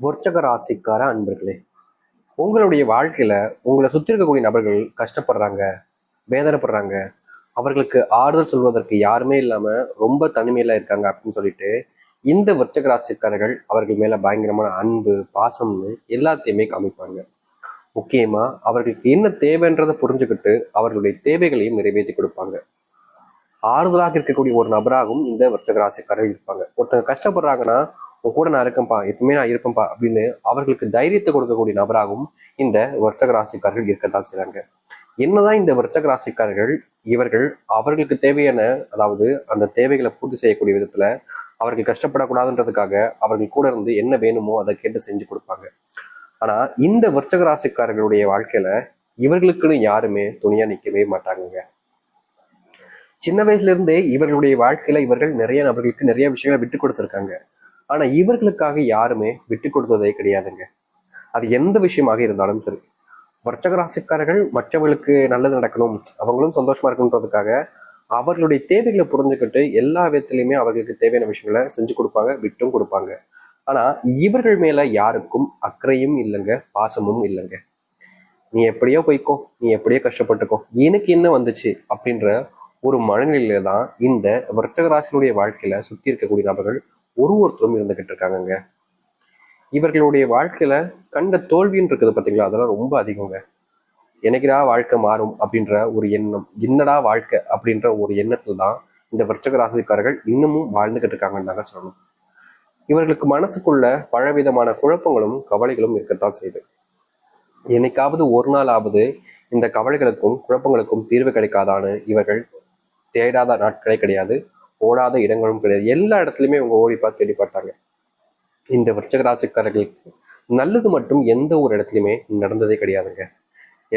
விருச்சக ராசிக்கார அன்பர்களே, உங்களுடைய வாழ்க்கையில உங்களை சுத்தி இருக்கக்கூடிய நபர்கள் கஷ்டப்படுறாங்க, வேதனைப்படுறாங்க, அவர்களுக்கு ஆறுதல் சொல்வதற்கு யாருமே இல்லாம ரொம்ப தனிமையில இருக்காங்க அப்படின்னு சொல்லிட்டு இந்த விருச்சக ராசிக்காரர்கள் அவர்கள் மேல பயங்கரமான அன்பு பாசம்னு எல்லாத்தையுமே காமிப்பாங்க. முக்கியமா அவர்களுக்கு என்ன தேவைன்றதை புரிஞ்சுக்கிட்டு அவர்களுடைய தேவைகளையும் நிறைவேற்றி கொடுப்பாங்க. ஆறுதலாக இருக்கக்கூடிய ஒரு நபராகவும் இந்த விருச்சக ராசிக்காரர்கள் இருப்பாங்க. ஒருத்தங்க கஷ்டப்படுறாங்கன்னா உன் கூட நான் இருக்கேன்ப்பா, எப்பவுமே நான் இருப்பேன்ப்பா அப்படின்னு அவர்களுக்கு தைரியத்தை கொடுக்கக்கூடிய நபராகவும் இந்த விருச்சக ராசிக்காரர்கள் இருக்கத்தான் செய்றாங்க. என்னதான் இந்த விருச்சக ராசிக்காரர்கள் இவர்கள் அவர்களுக்கு தேவையான, அதாவது அந்த தேவைகளை பூர்த்தி செய்யக்கூடிய விதத்துல அவர்கள் கஷ்டப்படக்கூடாதுன்றதுக்காக அவர்கள் கூட இருந்து என்ன வேணுமோ அதை கேட்டு செஞ்சு கொடுப்பாங்க. ஆனா இந்த விருச்சக ராசிக்காரர்களுடைய வாழ்க்கையில இவர்களுக்குன்னு யாருமே துணையா நிக்கவே மாட்டாங்க. சின்ன வயசுல இருந்தே இவர்களுடைய வாழ்க்கையில இவர்கள் நிறைய நபர்களுக்கு நிறைய விஷயங்களை விட்டு கொடுத்துருக்காங்க. ஆனா இவர்களுக்காக யாருமே விட்டு கொடுத்ததே கிடையாதுங்க. அது எந்த விஷயமாக இருந்தாலும் சரி. வர்ச்சக ராசிக்காரர்கள் மற்றவர்களுக்கு நல்லது நடக்கணும், அவங்களும் சந்தோஷமா இருக்கணுன்றதுக்காக அவர்களுடைய தேவைகளை புரிஞ்சுக்கிட்டு எல்லா விதத்திலையுமே அவர்களுக்கு தேவையான விஷயங்களை செஞ்சு கொடுப்பாங்க, விட்டும் கொடுப்பாங்க. ஆனா இவர்கள் மேல யாருக்கும் அக்கறையும் இல்லைங்க, பாசமும் இல்லைங்க. நீ எப்படியோ போய்க்கோ, நீ எப்படியோ கஷ்டப்பட்டுக்கோ, எனக்கு என்ன வந்துச்சு அப்படின்ற ஒரு மனநிலையில தான் இந்த விருச்சக ராசியினுடைய வாழ்க்கையில சுத்தி இருக்கக்கூடிய நபர்கள் ஒருத்தரும் இருந்துகிட்டு இருக்காங்கங்க. இவர்களுடைய வாழ்க்கையில கண்ட தோல்வின்னு இருக்குது பார்த்தீங்களா, அதெல்லாம் ரொம்ப அதிகங்க. எனக்குடா வாழ்க்கை மாறும் அப்படின்ற ஒரு எண்ணம், என்னடா வாழ்க்கை அப்படின்ற ஒரு எண்ணத்துல தான் இந்த விருச்சக ராசிக்காரர்கள் இன்னமும் வாழ்ந்துகிட்டு இருக்காங்கன்னு தாங்க சொல்லணும். இவர்களுக்கு மனசுக்குள்ள பலவிதமான குழப்பங்களும் கவலைகளும் இருக்கத்தான் செய்யுது. என்னைக்காவது ஒரு நாள் ஆவது இந்த கவலைகளுக்கும் குழப்பங்களுக்கும் தீர்வு கிடைக்காதான்னு இவர்கள் தேடாத நாட்களே கிடையாது, ஓடாத இடங்களும் கிடையாது. எல்லா இடத்துலையுமே இவங்க ஓடி பார்த்து தேடி பார்த்தாங்க. இந்த விருச்சக ராசிக்காரர்களுக்கு நல்லது மட்டும் எந்த ஒரு இடத்துலையுமே நடந்ததே கிடையாதுங்க.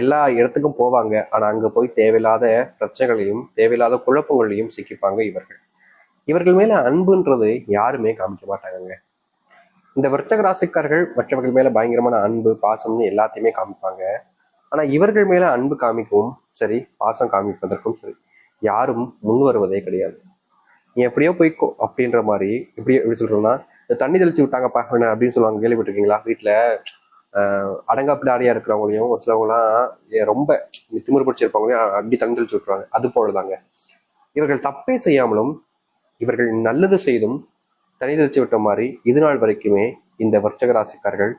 எல்லா இடத்துக்கும் போவாங்க, ஆனா அங்க போய் தேவையில்லாத பிரச்சனைகளையும் தேவையில்லாத குழப்பங்களையும் சிக்கிப்பாங்க இவர்கள். இவர்கள் மேல அன்புன்றது யாருமே காமிக்க மாட்டாங்க. இந்த விருச்சக ராசிக்காரர்கள் மற்றவர்கள் மேல பயங்கரமான அன்பு பாசம்னு எல்லாத்தையுமே காமிப்பாங்க. ஆனா இவர்கள் மேல அன்பு காமிக்கவும் சரி, பாசம் காமிப்பதற்கும் சரி, யாரும் முன் வருவதே கிடையாது. நீ எப்படியோ போய்க்கோ அப்படின்ற மாதிரி, எப்படி சொல்றோம்னா, இந்த தண்ணி தெளிச்சு விட்டாங்கப்பா அப்படின்னு சொல்லுவாங்க, கேள்விப்பட்டிருக்கீங்களா? வீட்டுல அடங்காப்பிடாரியா இருக்கிறவங்களையும் ஒரு சிலவங்களாம் ரொம்ப திமிரு பிடிச்சிருப்பாங்களையும் அப்படி தண்ணி தெளிச்சு விட்டுருவாங்க. அது போலதாங்க இவர்கள் தப்பே செய்யாமலும் இவர்கள் நல்லது செய்தும் தனி தெளிச்சு விட்ட மாதிரி இது நாள் வரைக்குமே இந்த வர்ச்சக ராசிக்காரர்கள்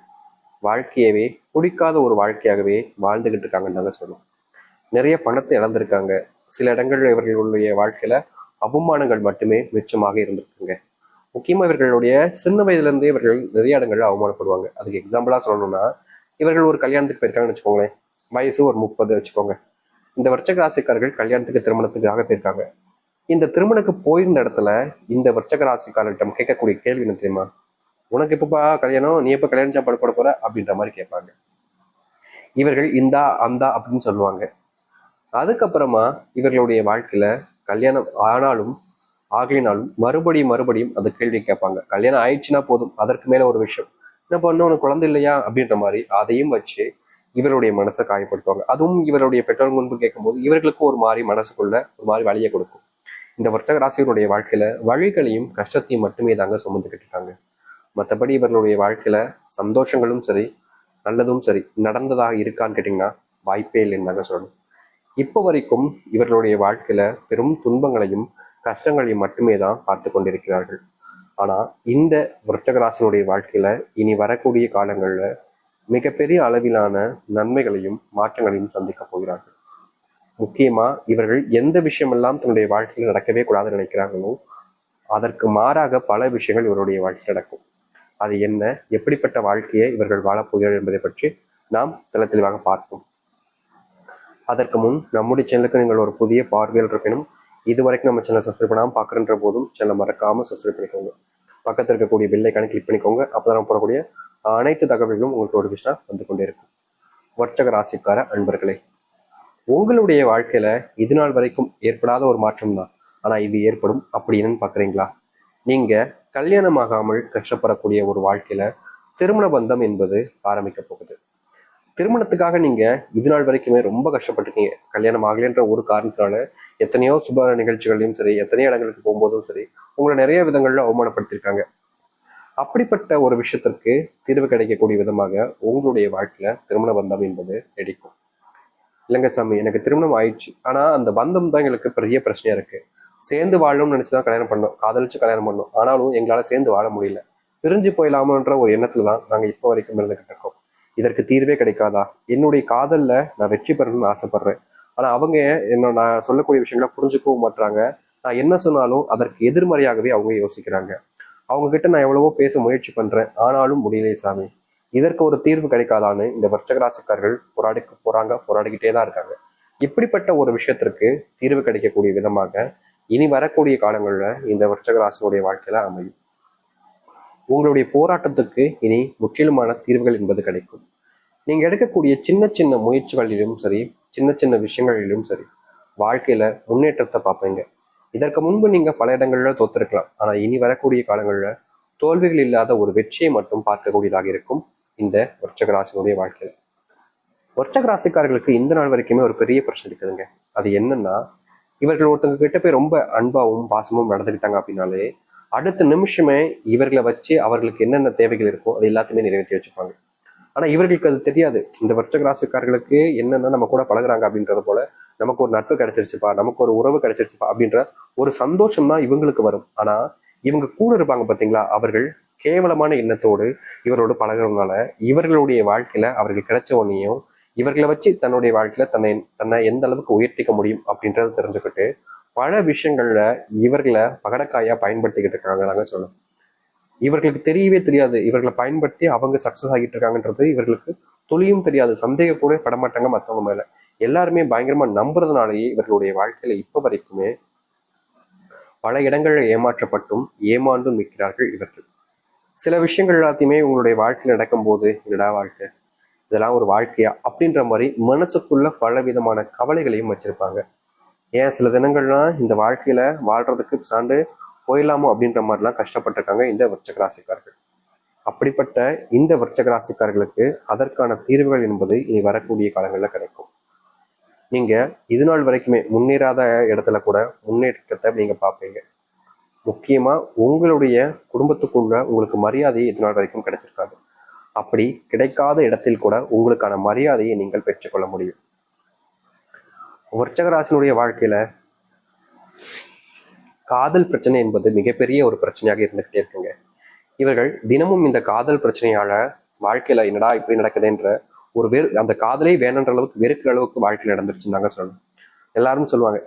வாழ்க்கையவே பிடிக்காத ஒரு வாழ்க்கையாகவே வாழ்ந்துகிட்டு இருக்காங்கன்னு தாங்க சொல்லணும். நிறைய பணத்தை இழந்திருக்காங்க. சில இடங்கள்ல இவர்களுடைய வாழ்க்கையில அவமானங்கள் மட்டுமே மிச்சமாக இருந்திருக்குங்க. முக்கியமா இவர்களுடைய சின்ன வயதுல இருந்தே இவர்கள் நிறைய இடங்கள்ல அவமானப்படுவாங்க. அதுக்கு எக்ஸாம்பிளா சொல்லணும்னா, இவர்கள் ஒரு கல்யாணத்துக்கு போயிருக்காங்கன்னு வச்சுக்கோங்களேன். வயசு ஒரு 30 வச்சுக்கோங்க. இந்த விருச்சக ராசிக்காரர்கள் கல்யாணத்துக்கு திருமணத்துக்காக போயிருக்காங்க. இந்த திருமணத்துக்கு போயிருந்த இடத்துல இந்த விருச்சக ராசிக்காரர்கிட்ட கேட்கக்கூடிய கேள்வி என்ன தெரியுமா? உனக்கு எப்பப்பா கல்யாணம், நீ எப்ப கல்யாணம் சாப்பாடு போட போற அப்படின்ற மாதிரி கேட்பாங்க. இவர்கள் இந்தா அந்தா அப்படின்னு சொல்லுவாங்க. அதுக்கப்புறமா இவர்களுடைய வாழ்க்கையில கல்யாணம் ஆனாலும் ஆகலினாலும் மறுபடியும் மறுபடியும் அந்த கேள்வி கேட்பாங்க. கல்யாணம் ஆயிடுச்சுன்னா போதும், அதற்கு மேல ஒரு விஷயம் என்ன பண்ண, உனக்கு குழந்தை இல்லையா அப்படின்ற மாதிரி அதையும் வச்சு இவருடைய மனசை காயப்படுத்துவாங்க. அதுவும் இவருடைய பெற்றோர் முன்பு கேட்கும்போது இவர்களுக்கும் ஒரு மாதிரி மனசுக்குள்ள ஒரு மாதிரி வழியை கொடுக்கும். இந்த வர்த்தக ராசியினுடைய வாழ்க்கையில வழிகளையும் கஷ்டத்தையும் மட்டுமே தாங்க சுமந்துக்கிட்டு இருக்காங்க. மற்றபடி இவர்களுடைய வாழ்க்கையில சந்தோஷங்களும் சரி, நல்லதும் சரி நடந்ததாக இருக்கான்னு கேட்டீங்கன்னா வாய்ப்பே இல்லைன்னு தாங்க சொல்லணும். இப்போ வரைக்கும் இவர்களுடைய வாழ்க்கையில பெரும் துன்பங்களையும் கஷ்டங்களையும் மட்டுமே தான் பார்த்து கொண்டிருக்கிறார்கள். ஆனா இந்த விருச்சகராசனுடைய வாழ்க்கையில இனி வரக்கூடிய காலங்கள்ல மிகப்பெரிய அளவிலான நன்மைகளையும் மாற்றங்களையும் சந்திக்க போகிறார்கள். முக்கியமா இவர்கள் எந்த விஷயமெல்லாம் தன்னுடைய வாழ்க்கையில் நடக்கவே கூடாதுன்னு நினைக்கிறாங்களோ அதற்கு மாறாக பல விஷயங்கள் இவருடைய வாழ்க்கையில் நடக்கும். அது என்ன, எப்படிப்பட்ட வாழ்க்கையை இவர்கள் வாழப்போகிறார்கள் என்பதை பற்றி நாம் தெளிவாக பார்ப்போம். அதற்கு முன் நம்முடைய சேனலுக்கு நீங்கள் ஒரு புதிய பார்வையில் இருப்பினும் இதுவரைக்கும் நம்ம சேனல் சப்ஸ்கிரைப் பண்ணாமல் பார்க்குற போதும் சேனலை மறக்காமல் சப்ஸ்கிரைப் பண்ணிக்கோங்க. பக்கத்தில் இருக்கக்கூடிய பெல் ஐக்கானை கிளிக் பண்ணிக்கோங்க. அப்போ தான் போடக்கூடிய அனைத்து தகவல்களும் உங்களுக்கு நோட்டிஃபிகேஷனாக வந்து கொண்டே இருக்கும். வர்ச்சக ராசிக்கார அன்பர்களே, உங்களுடைய வாழ்க்கையில இது நாள் வரைக்கும் ஏற்படாத ஒரு மாற்றம் தான், ஆனா இது ஏற்படும். அப்படி என்னன்னு பாக்குறீங்களா? நீங்க கல்யாணமாகாமல் கஷ்டப்படக்கூடிய ஒரு வாழ்க்கையில திருமண பந்தம் என்பது ஆரம்பிக்க போகுது. திருமணத்துக்காக நீங்க இது நாள் வரைக்குமே ரொம்ப கஷ்டப்பட்டிருக்கீங்க. கல்யாணம் ஆகலைன்ற ஒரு காரணத்தினால எத்தனையோ சுப நிகழ்ச்சிகளையும் சரி, எத்தனையோ இடங்களுக்கு போகும்போதும் சரி, உங்களை நிறைய விதங்கள்ல அவமானப்படுத்திருக்காங்க. அப்படிப்பட்ட ஒரு விஷயத்திற்கு தீர்வு கிடைக்கக்கூடிய விதமாக உங்களுடைய வாழ்க்கையில திருமண பந்தம் என்பது நீடிக்கும். இல்லைங்க சாமி, எனக்கு திருமணம் ஆயிடுச்சு, ஆனா அந்த பந்தம் தான் எங்களுக்கு பெரிய பிரச்சனையா இருக்கு. சேர்ந்து வாழணும்னு நினைச்சுதான் கல்யாணம் பண்ணோம், காதலிச்சு கல்யாணம் பண்ணோம், ஆனாலும் எங்களால சேர்ந்து வாழ முடியல, பிரிஞ்சு போயிடலாமன்ற ஒரு எண்ணத்துல தான் நாங்க இப்போ வரைக்கும் இருந்துகிட்டு இருக்கோம். இதற்கு தீர்வே கிடைக்காதா? என்னுடைய காதல்ல நான் வெற்றி பெறணும்னு ஆசைப்படுறேன், ஆனா அவங்க என்ன நான் சொல்லக்கூடிய விஷயங்களை புரிஞ்சுக்கவும் மாட்டாங்க. நான் என்ன சொன்னாலும் அதற்கு எதிர்மறையாகவே அவங்க யோசிக்கிறாங்க. அவங்க கிட்ட நான் எவ்வளவோ பேச முயற்சி பண்றேன், ஆனாலும் முடியலையே சாமி. இதற்கு ஒரு தீர்வு கிடைக்காதான்னு இந்த விருச்சிக ராசிக்காரர்கள் போராடிக்கிட்டே தான் இருக்காங்க. இப்படிப்பட்ட ஒரு விஷயத்திற்கு தீர்வு கிடைக்கக்கூடிய விதமாக இனி வரக்கூடிய காலங்கள்ல இந்த விருச்சிக ராசியுடைய வாழ்க்கையில அமையும். உங்களுடைய போராட்டத்துக்கு இனி முற்றிலுமான தீர்வுகள் என்பது கிடைக்கும். நீங்க எடுக்கக்கூடிய சின்ன சின்ன முயற்சிகளிலும் சரி, சின்ன சின்ன விஷயங்களிலும் சரி, வாழ்க்கையில முன்னேற்றத்தை பார்ப்பீங்க. இதற்கு முன்பு நீங்க பல இடங்கள்ல தோத்திருக்கலாம், ஆனா இனி வரக்கூடிய காலங்கள்ல தோல்விகள் இல்லாத ஒரு வெற்றியை மட்டும் பார்க்கக்கூடியதாக இருக்கும் இந்த விருச்சிக ராசியினுடைய வாழ்க்கையில. விருச்சிக ராசிக்காரர்களுக்கு இந்த நாள் வரைக்குமே ஒரு பெரிய பிரச்சனை இருக்குதுங்க. அது என்னன்னா, இவர்கள் ஒருத்தவங்க கிட்ட போய் ரொம்ப அன்பாவும் பாசமும் நடந்துக்கிட்டாங்க அப்படின்னாலே அடுத்த நிமிஷமே இவர்களை வச்சு அவர்களுக்கு என்னென்ன தேவைகள் இருக்கோ அது எல்லாத்தையுமே நிறைவேற்றி வச்சுப்பாங்க. ஆனா இவர்களுக்கு அது தெரியாது. இந்த விருச்சிக ராசிக்காரர்களுக்கு என்னன்னா, நம்ம கூட பழகுறாங்க அப்படின்றது போல நமக்கு ஒரு நட்பு கிடைச்சிருச்சுப்பா, நமக்கு ஒரு உறவு கிடைச்சிருச்சுப்பா அப்படின்ற ஒரு சந்தோஷம் தான் இவங்களுக்கு வரும். ஆனா இவங்க கூட இருப்பாங்க பாத்தீங்களா, அவர்கள் கேவலமான எண்ணத்தோடு இவரோடு பழகுறதுனால இவர்களுடைய வாழ்க்கையில அவர்கள் கிடைச்ச உடனேயும் இவர்களை வச்சு தன்னுடைய வாழ்க்கையில தன்னை எந்த அளவுக்கு உயர்த்திக்க முடியும் அப்படின்றத தெரிஞ்சுக்கிட்டு பல விஷயங்கள்ல இவர்களை பகடக்காயா பயன்படுத்திக்கிட்டு இருக்காங்க சொல்லணும். இவர்களுக்கு தெரியவே தெரியாது, இவர்களை பயன்படுத்தி அவங்க சக்சஸ் ஆகிட்டு இருக்காங்கன்றது இவர்களுக்கு துளியும் தெரியாது. சந்தேக கூட படமாட்டாங்க மற்றவங்க மேல. எல்லாருமே பயங்கரமா நம்புறதுனாலேயே இவர்களுடைய வாழ்க்கையில இப்ப வரைக்குமே பல இடங்கள்ல ஏமாற்றப்பட்டும் ஏமாண்டும் நிற்கிறார்கள் இவர்கள். சில விஷயங்கள் எல்லாத்தையுமே உங்களுடைய வாழ்க்கையில் நடக்கும்போது என்னடா வாழ்க்கை, இதெல்லாம் ஒரு வாழ்க்கையா அப்படின்ற மாதிரி மனசுக்குள்ள பல விதமான கவலைகளையும் வச்சிருப்பாங்க. ஏன் சில தினங்கள்லாம் இந்த வாழ்க்கையில வாழ்றதுக்கு சார்ந்து போயிடலாமோ அப்படின்ற மாதிரிலாம் கஷ்டப்பட்டிருக்காங்க இந்த விருச்சிக ராசிக்காரர்கள். அப்படிப்பட்ட இந்த விருச்சிக ராசிக்காரர்களுக்கு அதற்கான தீர்வுகள் என்பது இனி வரக்கூடிய காலங்களில் கிடைக்கும். நீங்க இது நாள் வரைக்குமே முன்னேறாத இடத்துல கூட முன்னேற்றத்தை நீங்க பார்ப்பீங்க. முக்கியமா உங்களுடைய குடும்பத்துக்குள்ள உங்களுக்கு மரியாதையை இது நாள் வரைக்கும் கிடைச்சிருக்காது. அப்படி கிடைக்காத இடத்தில் கூட உங்களுக்கான மரியாதையை நீங்கள் பெற்றுக்கொள்ள முடியும். விருச்சிக ராசியினுடைய வாழ்க்கையில காதல் பிரச்சனை என்பது மிகப்பெரிய ஒரு பிரச்சனையாக இருந்துகிட்டே இருக்குங்க. இவர்கள் தினமும் இந்த காதல் பிரச்சனையால வாழ்க்கையில என்னடா இப்படி நடக்குதுன்ற ஒரு அந்த காதலே வேணுன்ற அளவுக்கு வெறுக்கிற அளவுக்கு வாழ்க்கையில் நடந்துருச்சுன்னு சொல்லணும். எல்லாரும் சொல்லுவாங்க,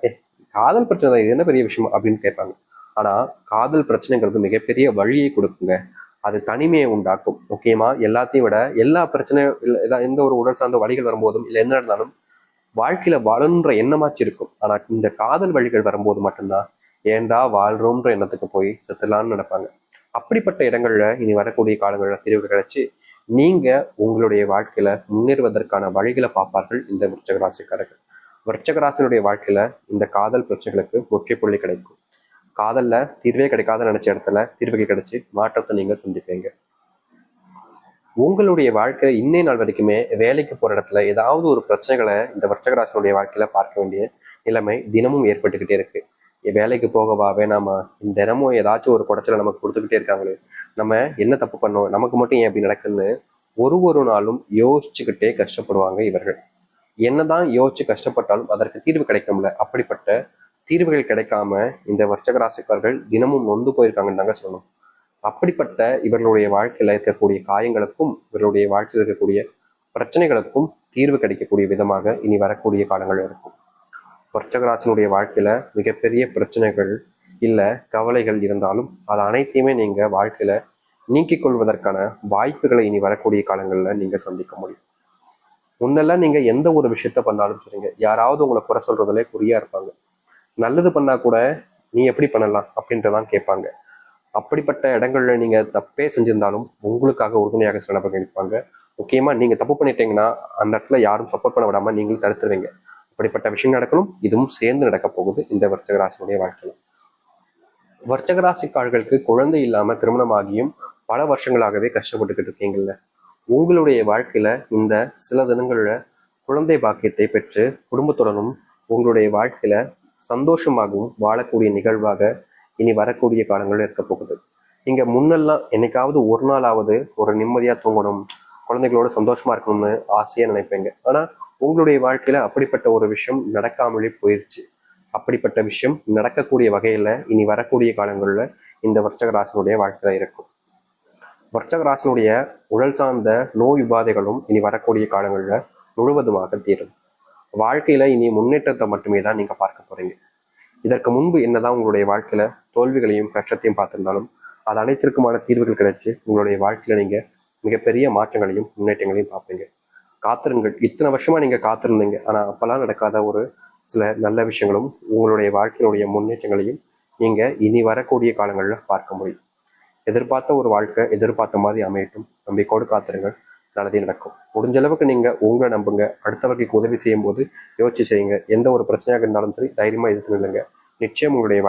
காதல் பிரச்சனை தான், இது என்ன பெரிய விஷயம் அப்படின்னு கேட்பாங்க. ஆனா காதல் பிரச்சனைங்கிறது மிகப்பெரிய வழியை கொடுக்குங்க. அது தனிமையை உண்டாக்கும். முக்கியமா எல்லாத்தையும் விட எல்லா பிரச்சனையும் எந்த ஒரு உடல் சார்ந்த வழிகள் வரும்போதும் இல்லை என்ன இருந்தாலும் வாழ்க்கையில வாழணுன்ற எண்ணமாச்சு இருக்கும். ஆனா இந்த காதல் வழிகள் வரும்போது மட்டும்தான் ஏண்டா வாழ்றோம்ன்ற எண்ணத்துக்கு போய் செத்துலான்னு நினைப்பாங்க. அப்படிப்பட்ட இடங்கள்ல இனி வரக்கூடிய காலங்கள்ல தீர்வு கிடைச்சு நீங்க உங்களுடைய வாழ்க்கையில முன்னேறுவதற்கான வழிகளை பார்ப்பார்கள் இந்த விருச்சிக ராசிக்காரர்கள். விருச்சிக ராசியினுடைய வாழ்க்கையில இந்த காதல் பிரச்சனைகளுக்கு முற்றுப்புள்ளி கிடைக்கும். காதல்ல தீர்வே கிடைக்காத நினைச்ச இடத்துல தீர்வுகள் கிடைச்சு மாற்றத்தை நீங்க சந்திப்பீங்க. உங்களுடைய வாழ்க்கையில இன்னே நாள் வரைக்குமே வேலைக்கு போற இடத்துல ஏதாவது ஒரு பிரச்சனைகளை இந்த விருச்சிக ராசியினுடைய வாழ்க்கையில பார்க்க வேண்டிய நிலைமை தினமும் ஏற்பட்டுக்கிட்டே இருக்கு. வேலைக்கு போகவா வேணாமா, தினமும் ஏதாச்சும் ஒரு குடைச்சலை நமக்கு கொடுத்துக்கிட்டே இருக்காங்களே, நம்ம என்ன தப்பு பண்ணோம், நமக்கு மட்டும் ஏன் அப்படி நடக்குன்னு ஒரு நாளும் யோசிச்சுக்கிட்டே கஷ்டப்படுவாங்க இவர்கள். என்னதான் யோசிச்சு கஷ்டப்பட்டாலும் அதற்கு தீர்வு கிடைக்கும்ல. அப்படிப்பட்ட தீர்வுகள் கிடைக்காம இந்த விருச்சிக ராசிக்காரர்கள் தினமும் நொந்து போயிருக்காங்கன்னு தாங்க சொல்லணும். அப்படிப்பட்ட இவர்களுடைய வாழ்க்கையில இருக்கக்கூடிய காயங்களுக்கும் இவர்களுடைய வாழ்க்கையில் இருக்கக்கூடிய பிரச்சனைகளுக்கும் தீர்வு கிடைக்கக்கூடிய விதமாக இனி வரக்கூடிய காலங்கள் இருக்கும். விருச்சிக ராசியினுடைய வாழ்க்கையில மிகப்பெரிய பிரச்சனைகள் இல்ல கவலைகள் இருந்தாலும் அது அனைத்தையுமே நீங்க வாழ்க்கையில நீக்கிக் கொள்வதற்கான வாய்ப்புகளை இனி வரக்கூடிய காலங்கள்ல நீங்க சந்திக்க முடியும். முன்னெல்லாம் நீங்க எந்த ஒரு விஷயத்த பண்ணாலும் சரிங்க, யாராவது உங்களை குறை சொல்றதுல குறியா இருப்பாங்க. நல்லது பண்ணா கூட நீ எப்படி பண்ணலாம் அப்படின்றதான் கேட்பாங்க. அப்படிப்பட்ட இடங்கள்ல நீங்க தப்பே செஞ்சிருந்தாலும் உங்களுக்காக உறுதுணையாக சில நபர்கள் இருப்பாங்க. முக்கியமா நீங்க தப்பு பண்ணிட்டீங்கன்னா அந்த இடத்துல யாரும் சப்போர்ட் பண்ண விடாம நீங்களும் தடுத்துருவீங்க. அப்படிப்பட்ட விஷயம் நடக்கணும், இதுவும் சேர்ந்து நடக்க போகுது இந்த விருச்சிக ராசியுடைய வாழ்க்கையில. விருச்சிக ராசிக்காரர்களுக்கு குழந்தை இல்லாம திருமணமாகியும் பல வருஷங்களாகவே கஷ்டப்பட்டுக்கிட்டு இருக்கீங்கல்ல, உங்களுடைய வாழ்க்கையில இந்த சில தினங்கள்ல குழந்தை பாக்கியத்தை பெற்று குடும்பத்துடனும் உங்களுடைய வாழ்க்கையில சந்தோஷமாகவும் வாழக்கூடிய நிகழ்வாக இனி வரக்கூடிய காலங்களில் இருக்க போகுது. நீங்க முன்னெல்லாம் என்னைக்காவது ஒரு நாளாவது ஒரு நிம்மதியா தூங்கணும், குழந்தைகளோட சந்தோஷமா இருக்கணும்னு ஆசையா நினைப்பீங்க. ஆனா உங்களுடைய வாழ்க்கையில அப்படிப்பட்ட ஒரு விஷயம் நடக்காமலே போயிருச்சு. அப்படிப்பட்ட விஷயம் நடக்கக்கூடிய வகையில இனி வரக்கூடிய காலங்கள்ல இந்த விருச்சிக ராசினுடைய வாழ்க்கையில இருக்கும். விருச்சிக ராசினுடைய உடல் சார்ந்த நோய் உபாதைகளும் இனி வரக்கூடிய காலங்கள்ல முழுவதுமாக தீரும். வாழ்க்கையில இனி முன்னேற்றத்தை மட்டுமே தான் நீங்க பார்க்க போறீங்க. இதற்கு முன்பு என்னதான் உங்களுடைய வாழ்க்கையில தோல்விகளையும் கஷ்டத்தையும் பார்த்திருந்தாலும் அது அனைத்திற்குமான தீர்வுகள் கிடைச்சு உங்களுடைய வாழ்க்கையில நீங்க மிகப்பெரிய மாற்றங்களையும் முன்னேற்றங்களையும் பார்ப்பீங்க. காத்திருங்கள். இத்தனை வருஷமா நீங்க காத்திருந்தீங்க, ஆனா அப்பெல்லாம் நடக்காத ஒரு சில நல்ல விஷயங்களும் உங்களுடைய வாழ்க்கையினுடைய முன்னேற்றங்களையும் நீங்க இனி வரக்கூடிய காலங்கள்ல பார்க்க முடியும். எதிர்பார்த்த ஒரு வாழ்க்கை எதிர்பார்த்த மாதிரி அமையட்டும். நம்பிக்கையோடு காத்திருங்கள். நல்லதே நடக்கும். முடிஞ்ச அளவுக்கு நீங்க உங்களை நம்புங்க. அடுத்தவர்களுக்கு உதவி செய்யும் போது யோசிச்சு செய்யுங்க. எந்த ஒரு பிரச்சனையாக இருந்தாலும் சரி தைரியமா எதிர்த்து நில்லுங்க. நிச்சயம் உங்களுடைய